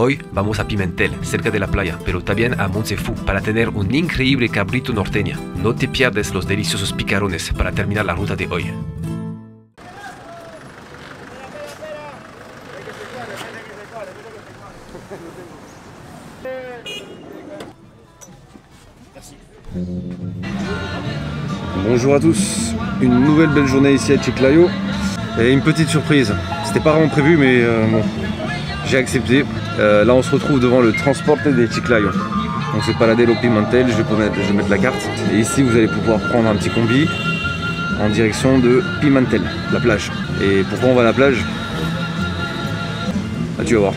Hoy vamos a Pimentel, cerca de la playa, pero también a Montsefou para tener un increíble cabrito norteño. No te pierdas los deliciosos picarones para terminar la ruta de hoy. Bonjour à tous, une nouvelle belle journée ici à Chiclayo et une petite surprise, c'était pas vraiment prévu mais bon, j'ai accepté. Là on se retrouve devant le Transporte de Chiclayo, on s'est baladé au Pimentel, je vais mettre la carte et ici vous allez pouvoir prendre un petit combi en direction de Pimentel, la plage. Et pourquoi on va à la plage? Ah, tu vas voir.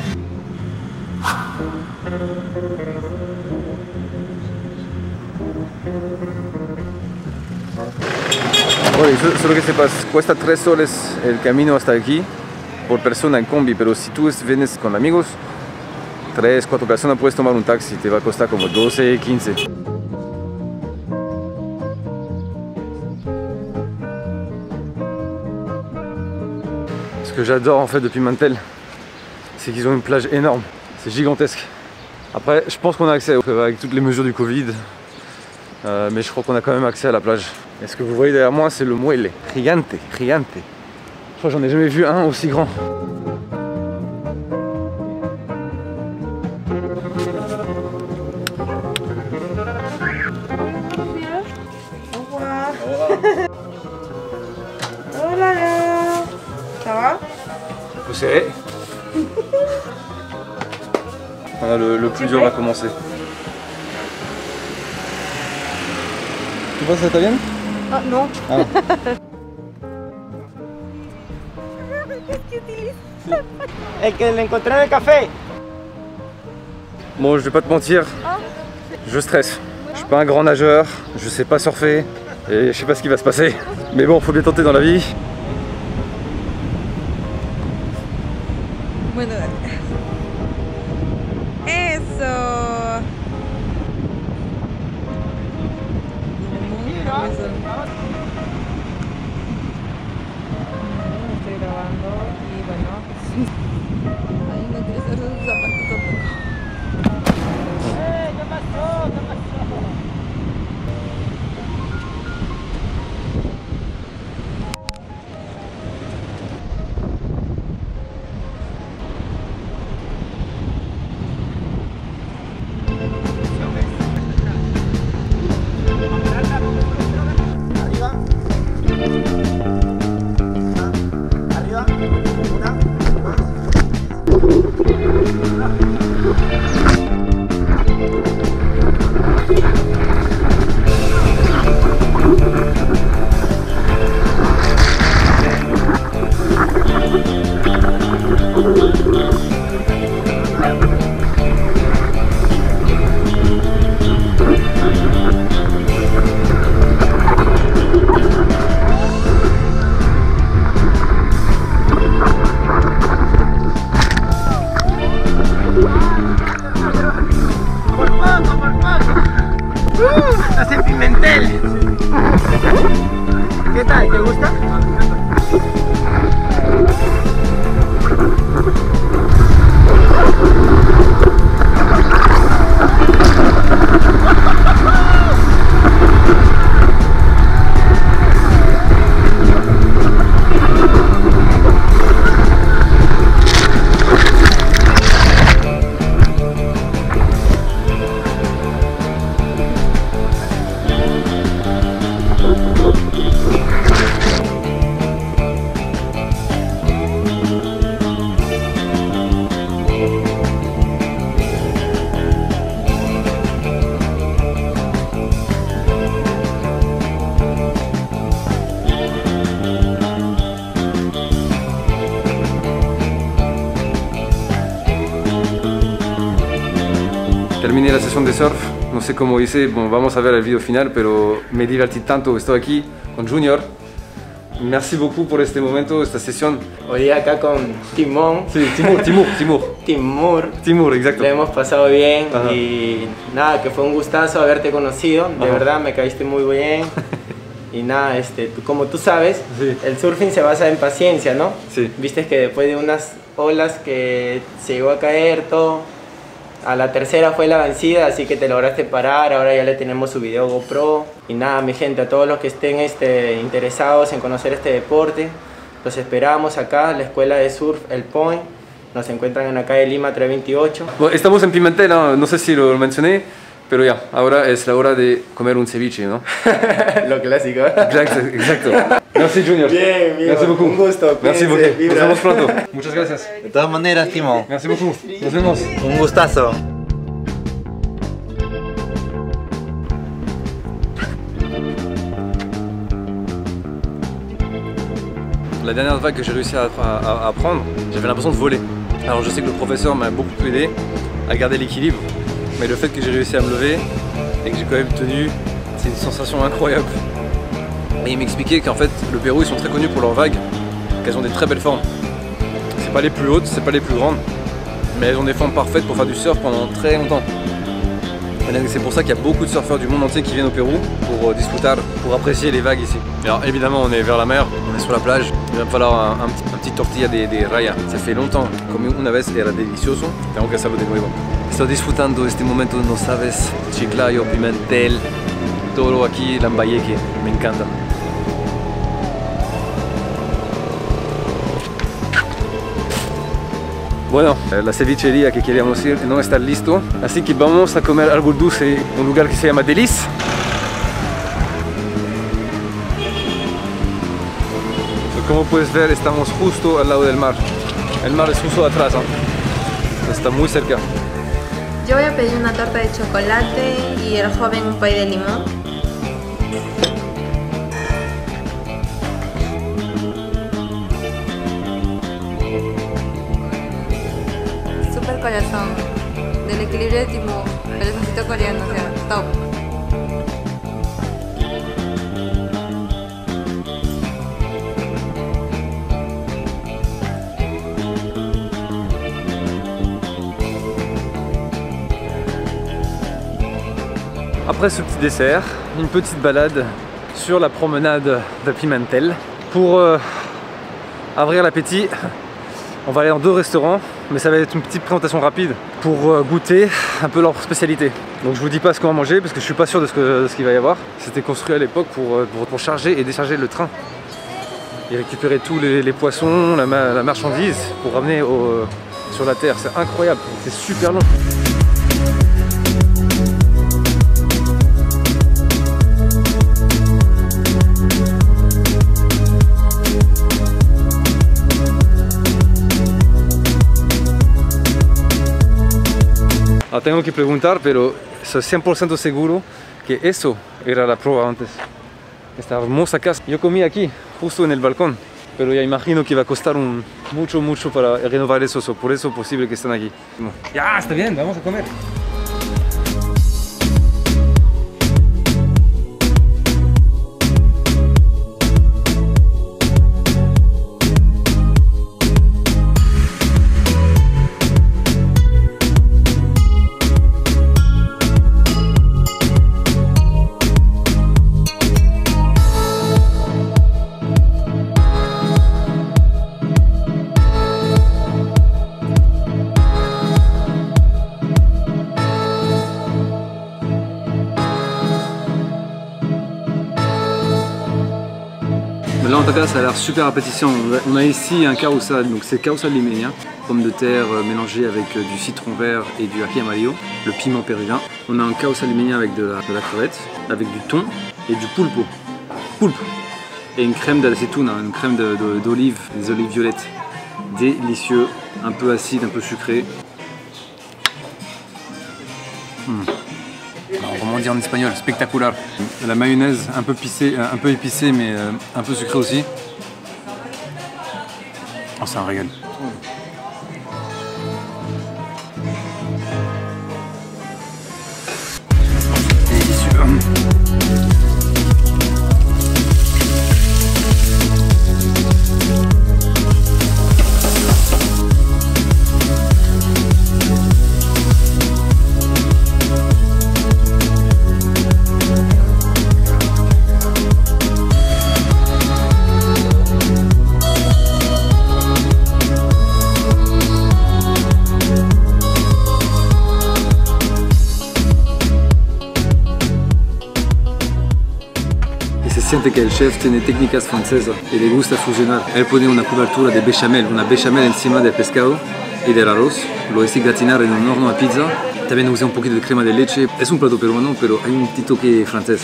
Bueno, eso es lo que se pasa. Cuesta 3 soles el camino hasta aquí por persona en combi, pero si tú vienes con amigos, 3, 4 personas, puedes tomar un taxi, te va a costar como 12, 15. Ce que j'adore en fait de Pimentel, c'est qu'ils ont une plage énorme, c'est gigantesque. Après, je pense qu'on a accès avec toutes les mesures du Covid, mais je crois qu'on a quand même accès à la plage. Et ce que vous voyez derrière moi, c'est le muelle, gigante, gigante. Je crois que j'en ai jamais vu un aussi grand. Hola, ça va? Un peu serré. Le plus dur va commencer. Tu passes italienne? Ah non. Ah. Qu'est-ce que tu utilises? El que le encontré en el café. Bon, je vais pas te mentir, je stresse. Je suis pas un grand nageur, je sais pas surfer et je sais pas ce qui va se passer. Mais bon, faut bien tenter dans la vie. Bueno, eso. Estoy grabando y bueno. Ay, no quiero hacer los zapatos tampoco. ¿Qué pasó? ¿Qué pasó? Estás en Pimentel. ¿Qué tal? ¿Te gusta? Terminé la sesión de surf, no sé cómo hice, bueno, vamos a ver el video final, pero me divertí tanto, estoy aquí con Junior. Merci beaucoup por este momento, esta sesión. Hoy día acá con Timón. Sí, Timur, exacto. Le hemos pasado bien. Ajá. Y nada, que fue un gustazo haberte conocido, de verdad me caíste muy bien. Y nada, como tú sabes, sí, el surfing se basa en paciencia, ¿no? Sí. Viste que después de unas olas que se llegó a caer todo, A la tercera fue la vencida, así que te lograste parar, ahora ya le tenemos su video GoPro. Y nada, mi gente, a todos los que estén interesados en conocer este deporte, los esperamos acá, la escuela de surf El Point. Nos encuentran en la calle Lima 328. Bueno, estamos en Pimentel, no sé si lo mencioné, pero ya, ahora es la hora de comer un ceviche, ¿no? Lo clásico. Exacto. Merci Junior. Bien, bien. Merci beaucoup. Un gusto. Merci cuídense, beaucoup. Nos vibra. vemos pronto. Muchas gracias. De todas maneras, Timo, Merci beaucoup. Nos vemos. un gustazo. La dernière vague que j'ai réussi à prendre, j'avais l'impression de voler. Alors je sais que le professeur m'a beaucoup aidé à garder l'équilibre, mais le fait que j'ai réussi à me lever et que j'ai quand même tenu, c'est une sensation incroyable. Et il m'expliquait qu'en fait, le Pérou, ils sont très connus pour leurs vagues, qu'elles ont des très belles formes. C'est pas les plus hautes, c'est pas les plus grandes, mais elles ont des formes parfaites pour faire du surf pendant très longtemps. Et c'est pour ça qu'il y a beaucoup de surfeurs du monde entier qui viennent au Pérou pour disfrutar, pour apprécier les vagues ici. Alors évidemment, on est vers la mer, on est sur la plage, il va me falloir un petit tortilla de raya. Ça fait longtemps, comí una vez, era delicioso, tengo que hacerlo de nuevo. Estoy disfrutando este momento, no sabes, Chiclayo, Pimentel, todo aquí, Lambayeque, me encanta. Bueno, la cevichería que queríamos ir no está listo, así que vamos a comer algo dulce en un lugar que se llama Delice. Como puedes ver, estamos justo al lado del mar. El mar es justo atrás, ¿no? Está muy cerca. Yo voy a pedir una torta de chocolate y el joven un pay de limón. Super corazón. Del equilibrio de Timo, corazoncito coreano, o sea, top. Après ce petit dessert, une petite balade sur la promenade de Pimentel. Pour ouvrir l'appétit, on va aller dans 2 restaurants, mais ça va être une petite présentation rapide pour goûter un peu leur spécialité. Donc je vous dis pas ce qu'on va manger parce que je suis pas sûr de ce qu'il va y avoir. C'était construit à l'époque pour charger et décharger le train et récupérer tous les poissons, la marchandise pour ramener sur la terre. C'est incroyable, c'est super long. Ah, tengo que preguntar, pero soy 100% seguro que eso era la prueba antes. Esta hermosa casa. Yo comí aquí, justo en el balcón, pero ya imagino que va a costar mucho para renovar eso, por eso es posible que estén aquí. Ya, está bien, vamos a comer. Là en tout cas ça a l'air super appétissant. On a ici un carousel, donc c'est carousel limeña, pommes de terre mélangées avec du citron vert et du ají amarillo, le piment péruvien. On a un carousel limeña avec de la crevette, avec du thon et du pulpo. Et une crème d'aceituna, une crème d'olive, des olives violettes. Délicieux, un peu acide, un peu sucré. Alors, comment on dit en espagnol, spectaculaire. La mayonnaise un peu épicée mais un peu sucrée aussi. Oh, c'est un régal. Délicieux. siente que el chef tiene técnicas francesas y le gusta fusionar. Él pone una cobertura de bechamel, una bechamel encima del pescado y del arroz, lo hace gratinar en un horno a pizza. También usa un poquito de crema de leche. Es un plato peruano, pero hay un toque francés.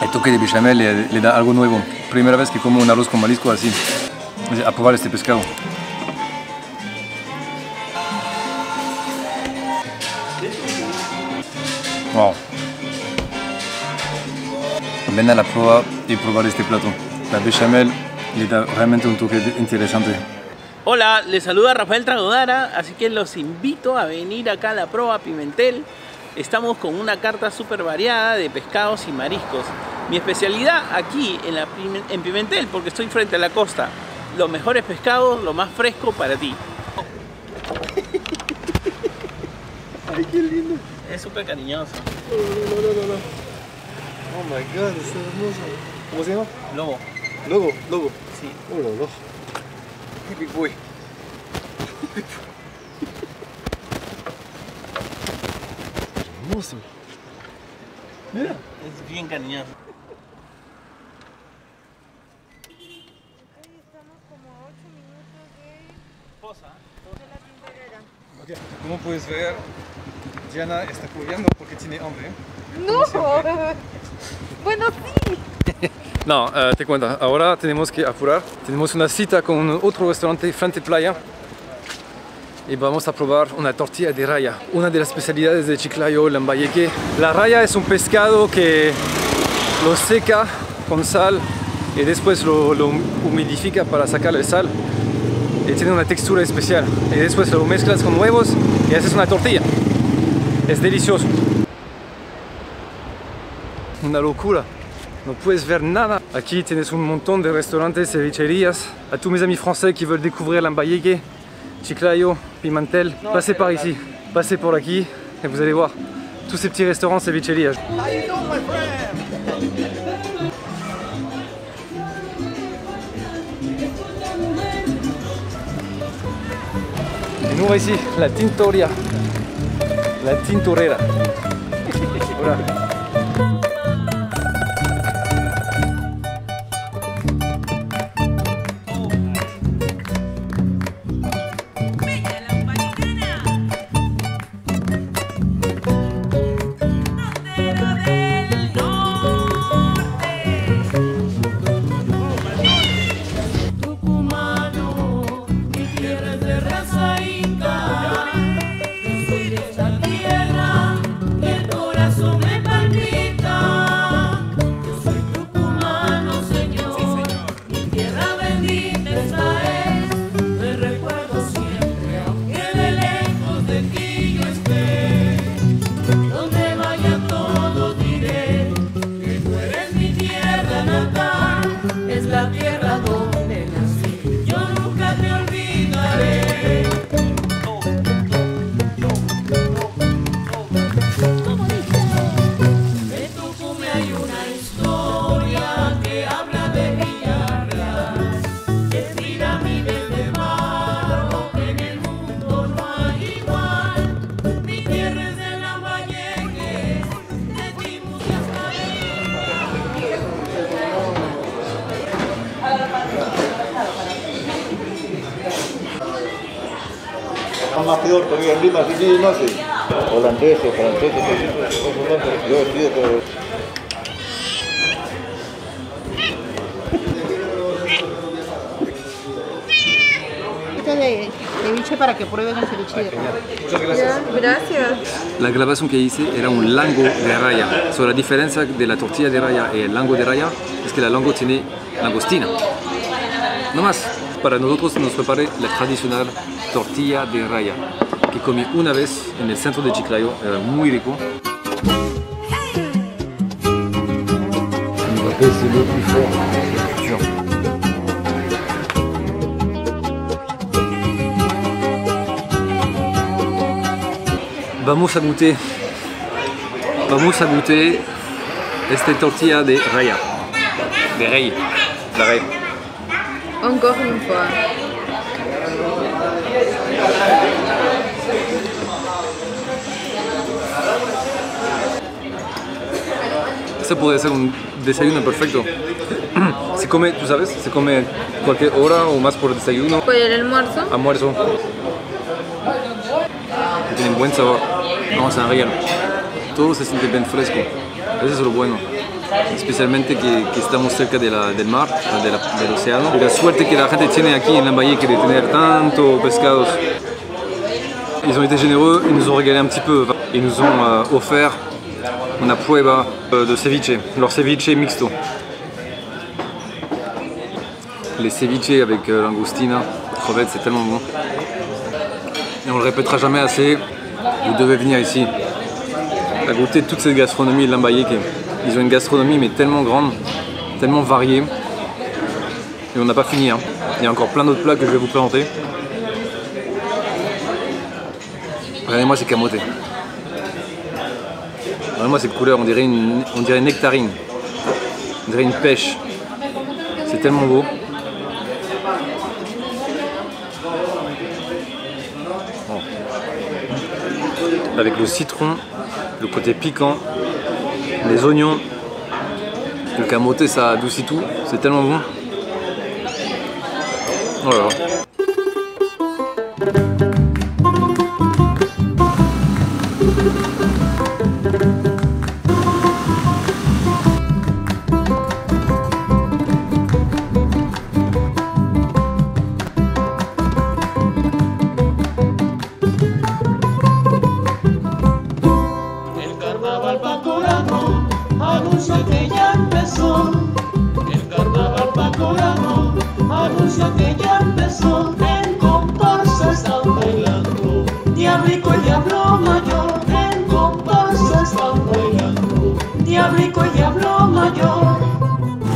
El toque de bechamel le da algo nuevo. Primera vez que como un arroz con marisco así. A probar este pescado. Wow. Ven a la prueba y probar este plato. La bechamel le da realmente un toque interesante. Hola, les saluda Rafael Tragodara, así que los invito a venir acá a la Proa Pimentel. Estamos con una carta súper variada de pescados y mariscos. Mi especialidad aquí en Pimentel, porque estoy frente a la costa. Los mejores pescados, lo más fresco para ti. Ay, qué lindo. Es súper cariñoso. No. Oh my god, está hermoso. ¿Cómo se llama? Lobo. Lobo. Sí. Oh, no. Big boy. Hermoso. Mira. Es bien cariñoso. Estamos como a 8 minutos de la Tintorera. Okay. Como puedes ver, Diana está corriendo porque tiene hambre. ¡No! Bueno, sí. No, te cuento, ahora tenemos que apurar. Tenemos una cita con otro restaurante frente a playa y vamos a probar una tortilla de raya, una de las especialidades de Chiclayo, Lambayeque. La raya es un pescado que lo seca con sal y después lo humidifica para sacar el sal y tiene una textura especial. Y después lo mezclas con huevos y haces una tortilla. Es delicioso. Una locura. No puedes ver nada. Aquí tienes un montón de restaurantes, cevicherías. A tous mes amis français qui veulent découvrir Lambayeque, Chiclayo, Pimentel, passez par ici, passez por aquí et vous allez voir tous ces petits restaurants, cevicherías. Et nous ici, la Tintoria, la Tintorera. Voilà. Más peor todavía en Lima, sí, no sé. Holandeses, franceses, yo estudio todo. De ceviche para que prueben el ceviche de raya. Muchas gracias. Gracias. La grabación que hice era un lango de raya. So, la diferencia de la tortilla de raya y el lango de raya es que el lango tiene langostina. No más. Para nosotros nos preparé la tradicional tortilla de raya que comí una vez en el centro de Chiclayo, era muy rico. Vamos a goûter Vamos a goûter esta tortilla de raya. De rey. La rey. Encore une fois. Ese podría ser un desayuno perfecto. Se come, tú sabes, se come cualquier hora o más por desayuno. ¿Por el almuerzo? Almuerzo. Tienen buen sabor. Vamos a real. Todo se siente bien fresco. Eso es lo bueno. Especialmente que estamos cerca del mar, del océano. Y la suerte que la gente tiene aquí en Lambayeque de tener tanto pescados. Ils ont été généreux, ils nous ont régalé un petit peu. Ils nous ont offert una prueba de ceviche, leur ceviche mixto. Les ceviches avec langostina, crevettes, c'est tellement bon. Et on le répétera jamais assez, vous devez venir ici à goûter toute cette gastronomie de Lambayeque. Ils ont une gastronomie mais tellement grande, tellement variée. Et on n'a pas fini, hein. Il y a encore plein d'autres plats que je vais vous présenter. Regardez-moi ces camotes. Regardez-moi cette couleur, on dirait une nectarine. On dirait une pêche. C'est tellement beau. Avec le citron, le côté piquant, les oignons, le camote, ça adoucit tout, c'est tellement bon. Oh là là.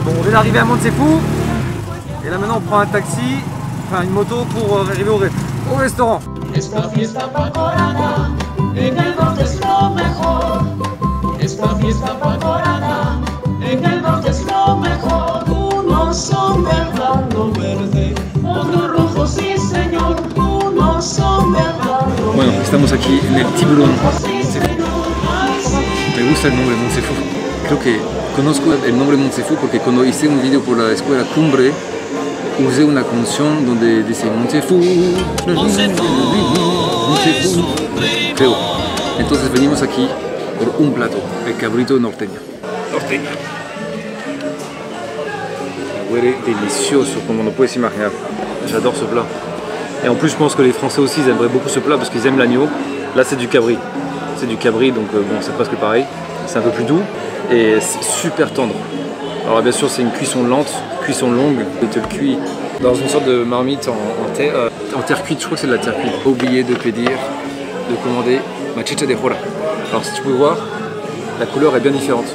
Bon, on vient d'arriver à Montsefu et là maintenant on prend un taxi, enfin une moto pour arriver au restaurant. Esta fiesta pacorana, en el norte es lo mejor. Esta fiesta pacorana, en el norte es lo mejor. Unos son verdano verde, otros rojo, sí señor. Unos son verdano. Bueno, estamos aquí en el Tiburón. Me gusta el nombre Montsefu. Creo que conozco el nombre Montsefu porque cuando hice un video por la escuela Cumbre usé una canción donde dice Montsefu, Montsefu, creo. Entonces venimos aquí por un plato, el cabrito norteño. Huele delicioso, como no puedes imaginar. J'adore ce plat. Et en plus, je pense que les Français aussi ils aimeraient beaucoup ce plat parce qu'ils aiment l'agneau. Là, c'est du cabri. C'est du cabri, donc bon, c'est presque pareil. C'est un peu plus doux et c'est super tendre. Alors bien sûr, c'est une cuisson lente, cuisson longue. Il te le cuit dans une sorte de marmite en terre cuite. Je crois que c'est de la terre cuite. Oublié de pédir, de commander ma chicha de jora. Alors si tu peux voir, la couleur est bien différente.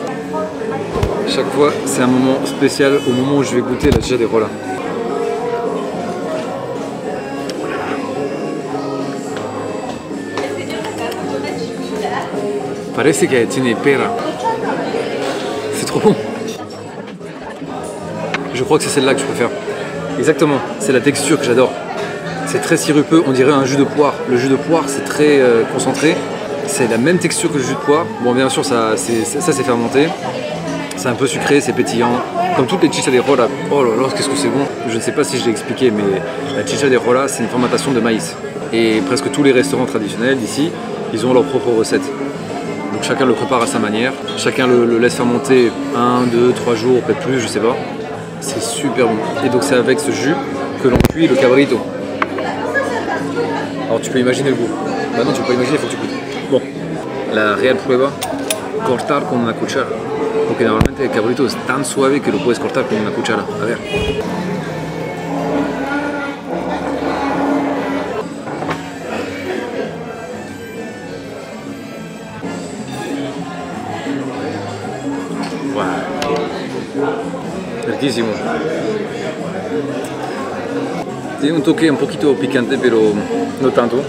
Chaque fois, c'est un moment spécial au moment où je vais goûter la chicha de jora. Parece que tiene pera. C'est trop bon. Je crois que c'est celle-là que je préfère. Exactement, c'est la texture que j'adore. C'est très sirupeux, on dirait un jus de poire. Le jus de poire, c'est très concentré. C'est la même texture que le jus de poire. Bon, bien sûr, ça c'est fermenté. C'est un peu sucré, c'est pétillant. Comme toutes les chicha de jora. Oh là là, qu'est-ce que c'est bon. Je ne sais pas si je l'ai expliqué, mais la chicha de jora, c'est une fermentation de maïs. Et presque tous les restaurants traditionnels d'ici, ils ont leur propre recette. Donc chacun le prépare à sa manière. Chacun le laisse fermenter 1, 2, 3 jours, peut-être plus, je sais pas. C'est super bon. Et donc c'est avec ce jus que l'on cuit le cabrito. Alors tu peux imaginer le goût. Bah non, tu peux pas imaginer, il faut que tu goûtes. Bon, la real prueba, cortar con una cuchara. Porque normalmente el cabrito es tan suave que lo puedes cortar con una cuchara. A ver. Riquísimo. Tiene un toque un poquito picante, pero no tanto.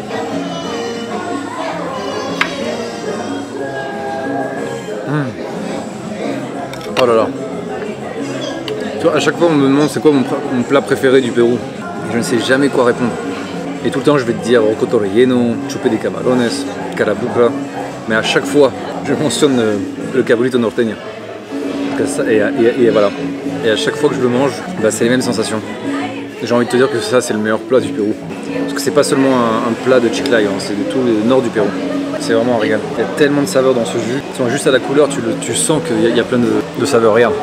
Oh là là. Tu vois, à chaque fois on me demande c'est quoi mon plat préféré du Pérou. Et je ne sais jamais quoi répondre. Et tout le temps je vais te dire rocoto relleno, chupé de camarones, carabuca. Mais à chaque fois je mentionne le cabrito norteño. Et voilà. Et à chaque fois que je le mange, bah, c'est les mêmes sensations. J'ai envie de te dire que ça c'est le meilleur plat du Pérou. Parce que c'est pas seulement un plat de Chiclayo, hein, c'est de tout le nord du Pérou. C'est vraiment un régal. Il y a tellement de saveurs dans ce jus. Juste à la couleur, tu sens qu'il y a plein de saveurs. Regarde.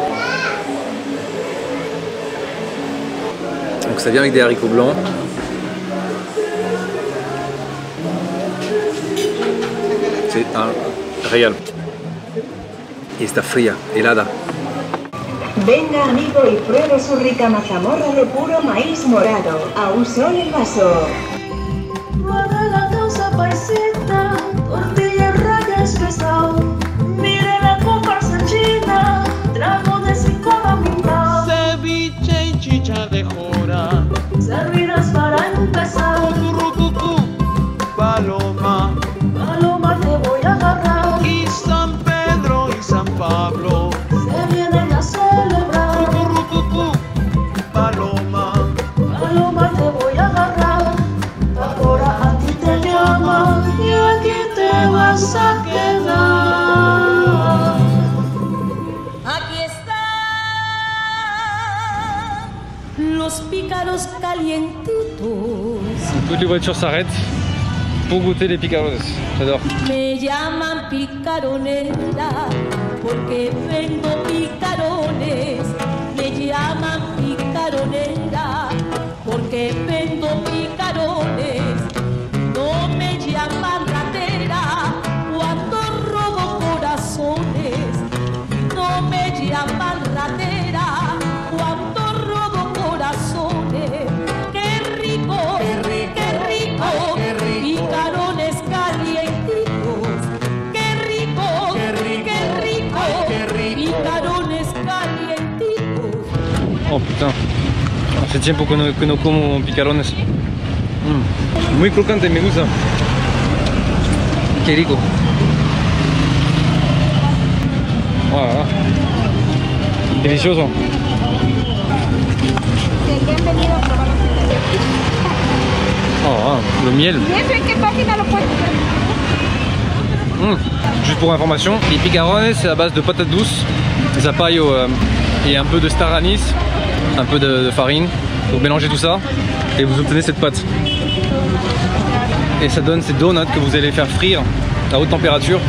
Donc ça vient avec des haricots blancs. C'est un régal. Y está fría, helada. Venga amigo y pruebe su rica mazamorra de puro maíz morado, a un sol el vaso. Guarda la causa paisita, tortilla rayas pesado. Mire la comparsa china, trago de 5 a la mitad. Ceviche y chicha de jora. Servidas para empezar. Paloma. Paloma te voy a agarrar. Y San Pedro y San Pablo. Se vienen a celebrar. Paloma. Paloma te voy a agarrar. Ahora a ti te llaman y aquí te vas a quedar. Aquí están los pícaros calientitos. Toutes les voitures s'arrêtent pour goûter les picarones. J'adore. Me llaman picaronera porque vendo picarones. Me llaman picaronera porque vendo picarones. No me llaman ratera cuando robo corazones. No me llaman ratera cuando robo corazones. ¡Qué rico! ¡Qué rico! ¡Qué rico! Picarones calientitos. ¡Qué rico! ¡Qué rico! ¡Qué rico! Picarones calientitos. Oh putain, hace tiempo que no como picarones. Muy crocante, me gusta. Qué rico. Wow. Delicioso. Bienvenido a probar los Oh, le miel. ¿Y eso en qué página lo puedes ver? Juste pour information, les picarones c'est à base de patates douces, zapallo et un peu de star anise, un peu de farine. Vous mélangez tout ça et vous obtenez cette pâte. Et ça donne ces donuts que vous allez faire frire à haute température.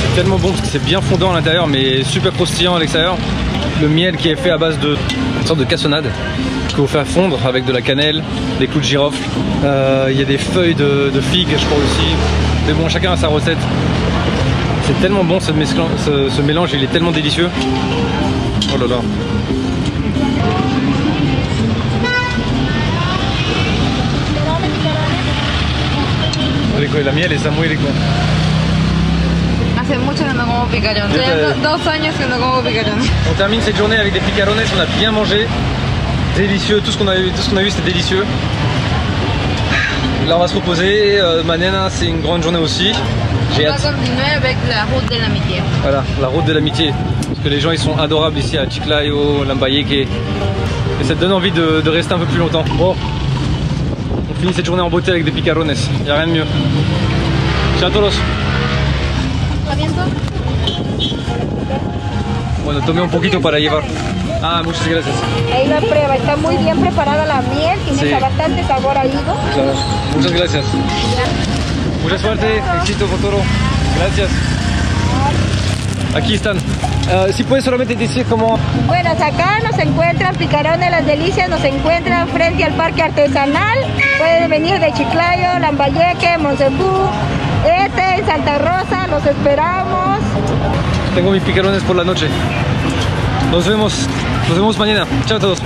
C'est tellement bon parce que c'est bien fondant à l'intérieur mais super croustillant à l'extérieur. Le miel qui est fait à base de une sorte de cassonade que vous faites fondre avec de la cannelle, des clous de girofle. Il y a des feuilles de figues je crois aussi. Mais bon, chacun a sa recette. C'est tellement bon ce mélange, il est tellement délicieux. Oh là là. Rico, la miel está muy rico. Hace mucho que no como picarón. Ya 2 años que no como picarón. On termine cette journée avec des picarones, on a bien mangé. Délicieux, tout ce qu'on a vu c'était délicieux. Là on va se reposer, mañana c'est une grande journée aussi. J'ai hâte. On va continuer avec la route de l'amitié. Voilà, la route de l'amitié. Parce que les gens ils sont adorables ici à Chiclayo, Lambayeque. Et ça te donne envie de rester un peu plus longtemps. Bon, on finit cette journée en beauté avec des picarones, il n'y a rien de mieux. Ciao a todos. Bueno, tomé un poquito para llevar. Ah, muchas gracias. Ahí la prueba, está muy bien preparada la miel, tiene bastante sabor a higo. Claro, muchas gracias. Mucha suerte, éxito por todo. Gracias. Aquí están. Si puedes solamente decir cómo... Bueno, acá nos encuentran Picarones Las Delicias, nos encuentran frente al Parque Artesanal. Pueden venir de Chiclayo, Lambayeque, Monsebu, en Santa Rosa, los esperamos. Tengo mis picarones por la noche. Nos vemos mañana. Chao a todos.